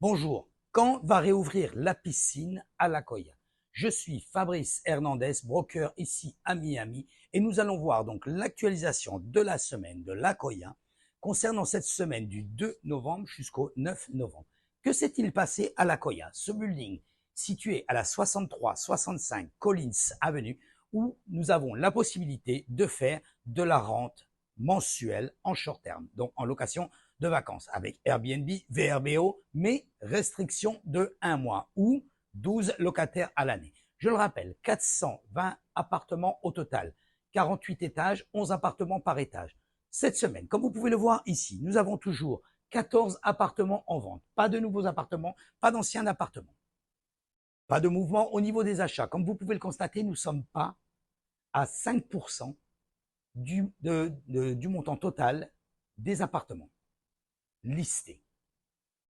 Bonjour, quand va réouvrir la piscine à La Coya? Je suis Fabrice Hernandez, broker ici à Miami, et nous allons voir donc l'actualisation de la semaine de La Coya concernant cette semaine du 2 novembre jusqu'au 9 novembre. Que s'est-il passé à La Coya, ce building situé à la 63-65 Collins Avenue, où nous avons la possibilité de faire de la rente mensuelle en short terme, donc en location de vacances avec Airbnb, VRBO, mais restriction de 1 mois ou 12 locataires à l'année. Je le rappelle, 420 appartements au total, 48 étages, 11 appartements par étage. Cette semaine, comme vous pouvez le voir ici, nous avons toujours 14 appartements en vente. Pas de nouveaux appartements, pas d'anciens appartements. Pas de mouvement au niveau des achats. Comme vous pouvez le constater, nous ne sommes pas à 5% du montant total des appartements listés.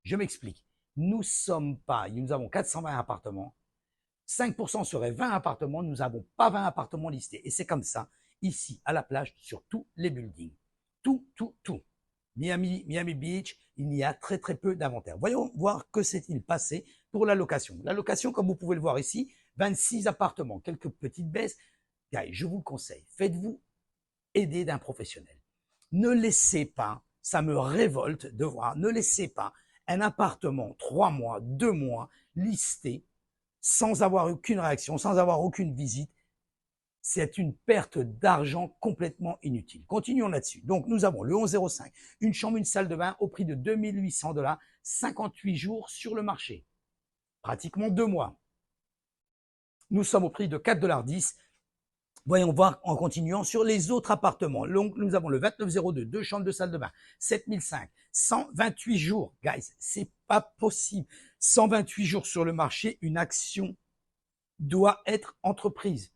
Je m'explique. Nous avons 420 appartements. 5% serait 20 appartements. Nous n'avons pas 20 appartements listés. Et c'est comme ça, ici, à la plage, sur tous les buildings. Tout. Miami Beach, il y a très peu d'inventaire. Voyons voir que s'est-il passé pour la location. La location, comme vous pouvez le voir ici, 26 appartements, quelques petites baisses. Guys, je vous le conseille, faites-vous aider d'un professionnel. Ne laissez pas, ça me révolte de voir, ne laissez pas un appartement 3 mois, 2 mois listé sans avoir aucune réaction, sans avoir aucune visite. C'est une perte d'argent complètement inutile. Continuons là-dessus. Donc, nous avons le 1105, une chambre, une salle de bain au prix de 2800 $, 58 jours sur le marché. Pratiquement 2 mois. Nous sommes au prix de 4,10 $. Voyons voir en continuant sur les autres appartements. Donc, nous avons le 2902, 2 chambres, 2 salles de bain, 7005, 128 jours. Guys, c'est pas possible. 128 jours sur le marché, une action doit être entreprise.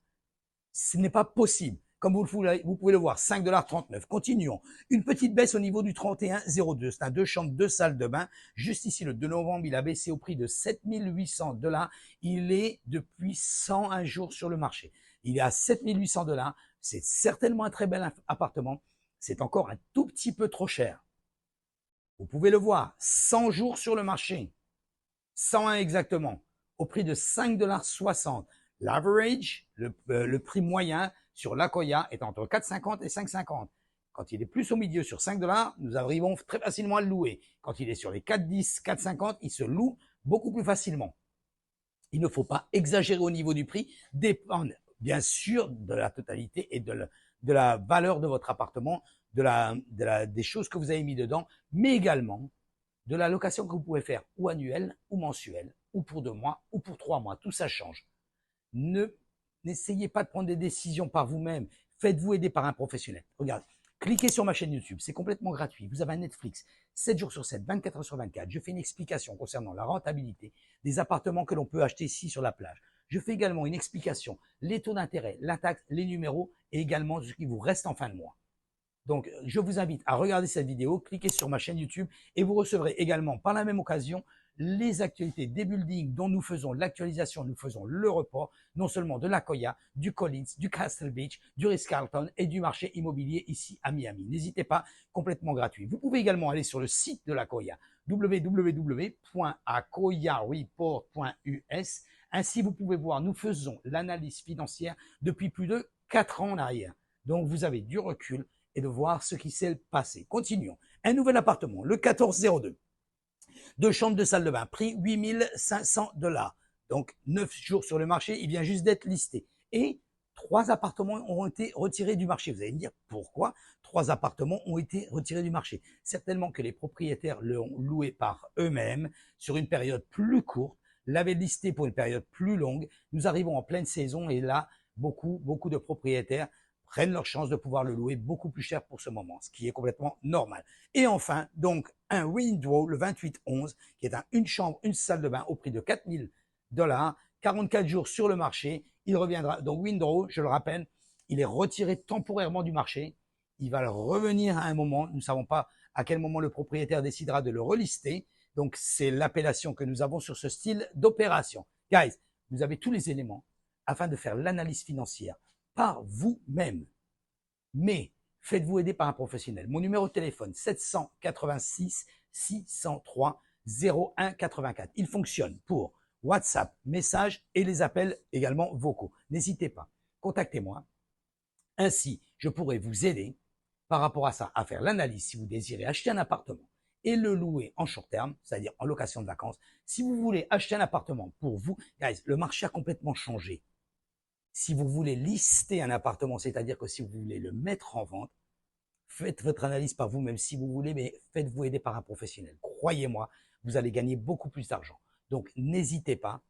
Ce n'est pas possible. Comme vous pouvez le voir, 5,39 $. Continuons. Une petite baisse au niveau du 3102. C'est un 2 chambres, 2 salles de bain. Juste ici, le 2 novembre, il a baissé au prix de 7800 $. Il est depuis 101 jours sur le marché. Il est à 7800 $. C'est certainement un très bel appartement. C'est encore un tout petit peu trop cher. Vous pouvez le voir, 100 jours sur le marché. 101 exactement, au prix de 5,60 $. L'average, le prix moyen sur La Coya est entre 4,50 et 5,50. Quand il est plus au milieu sur 5 $, nous arrivons très facilement à le louer. Quand il est sur les 4,10, 4,50, il se loue beaucoup plus facilement. Il ne faut pas exagérer au niveau du prix, dépendre bien sûr de la totalité et de la valeur de votre appartement, des choses que vous avez mis dedans, mais également de la location que vous pouvez faire ou annuelle ou mensuelle, ou pour 2 mois, ou pour 3 mois. Tout ça change. N'essayez pas de prendre des décisions par vous-même. Faites-vous aider par un professionnel. Regardez, cliquez sur ma chaîne YouTube, c'est complètement gratuit. Vous avez un Netflix, 7 jours sur 7, 24 heures sur 24. Je fais une explication concernant la rentabilité des appartements que l'on peut acheter ici sur la plage. Je fais également une explication, les taux d'intérêt, la taxe, les numéros et également ce qui vous reste en fin de mois. Donc, je vous invite à regarder cette vidéo, cliquez sur ma chaîne YouTube et vous recevrez également par la même occasion les actualités des buildings dont nous faisons l'actualisation, nous faisons le report, non seulement de La Coya, du Collins, du Castle Beach, du Ritz-Carlton et du marché immobilier ici à Miami. N'hésitez pas, complètement gratuit. Vous pouvez également aller sur le site de La Coya, www.acoyareport.us. Ainsi, vous pouvez voir, nous faisons l'analyse financière depuis plus de 4 ans en arrière. Donc, vous avez du recul et de voir ce qui s'est passé. Continuons. Un nouvel appartement, le 1402. 2 chambres, 2 salles de bain, prix 8500 $. Donc 9 jours sur le marché, il vient juste d'être listé. Et 3 appartements ont été retirés du marché. Vous allez me dire pourquoi 3 appartements ont été retirés du marché. Certainement que les propriétaires l'ont loué par eux-mêmes sur une période plus courte, l'avaient listé pour une période plus longue. Nous arrivons en pleine saison et là, beaucoup de propriétaires prennent leur chance de pouvoir le louer beaucoup plus cher pour ce moment, ce qui est complètement normal. Et enfin, donc, un Windrow, le 2811, qui est une chambre, une salle de bain au prix de 4000 $, 44 jours sur le marché. Il reviendra. Donc, Windrow, je le rappelle, il est retiré temporairement du marché. Il va revenir à un moment. Nous ne savons pas à quel moment le propriétaire décidera de le relister. Donc, c'est l'appellation que nous avons sur ce style d'opération. Guys, vous avez tous les éléments afin de faire l'analyse financière par vous-même. Mais faites-vous aider par un professionnel. Mon numéro de téléphone, 786 603 0184. Il fonctionne pour WhatsApp, messages et les appels également vocaux. N'hésitez pas, contactez-moi. Ainsi, je pourrai vous aider par rapport à ça, à faire l'analyse si vous désirez acheter un appartement et le louer en short terme, c'est-à-dire en location de vacances. Si vous voulez acheter un appartement pour vous, guys, le marché a complètement changé. Si vous voulez lister un appartement, c'est-à-dire que si vous voulez le mettre en vente, faites votre analyse par vous-même si vous voulez, mais faites-vous aider par un professionnel. Croyez-moi, vous allez gagner beaucoup plus d'argent. Donc, n'hésitez pas,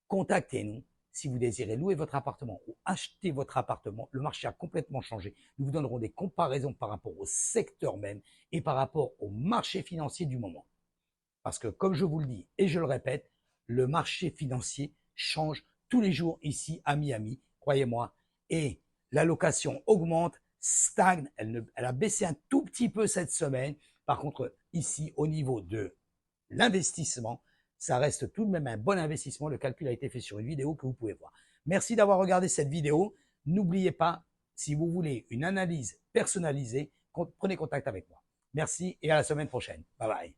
contactez-nous si vous désirez louer votre appartement ou acheter votre appartement. Le marché a complètement changé. Nous vous donnerons des comparaisons par rapport au secteur même et par rapport au marché financier du moment. Parce que, comme je vous le dis et je le répète, le marché financier change tous les jours ici à Miami, croyez-moi, et la location augmente, stagne, elle a baissé un tout petit peu cette semaine. Par contre, ici, au niveau de l'investissement, ça reste tout de même un bon investissement. Le calcul a été fait sur une vidéo que vous pouvez voir. Merci d'avoir regardé cette vidéo. N'oubliez pas, si vous voulez une analyse personnalisée, prenez contact avec moi. Merci et à la semaine prochaine. Bye bye.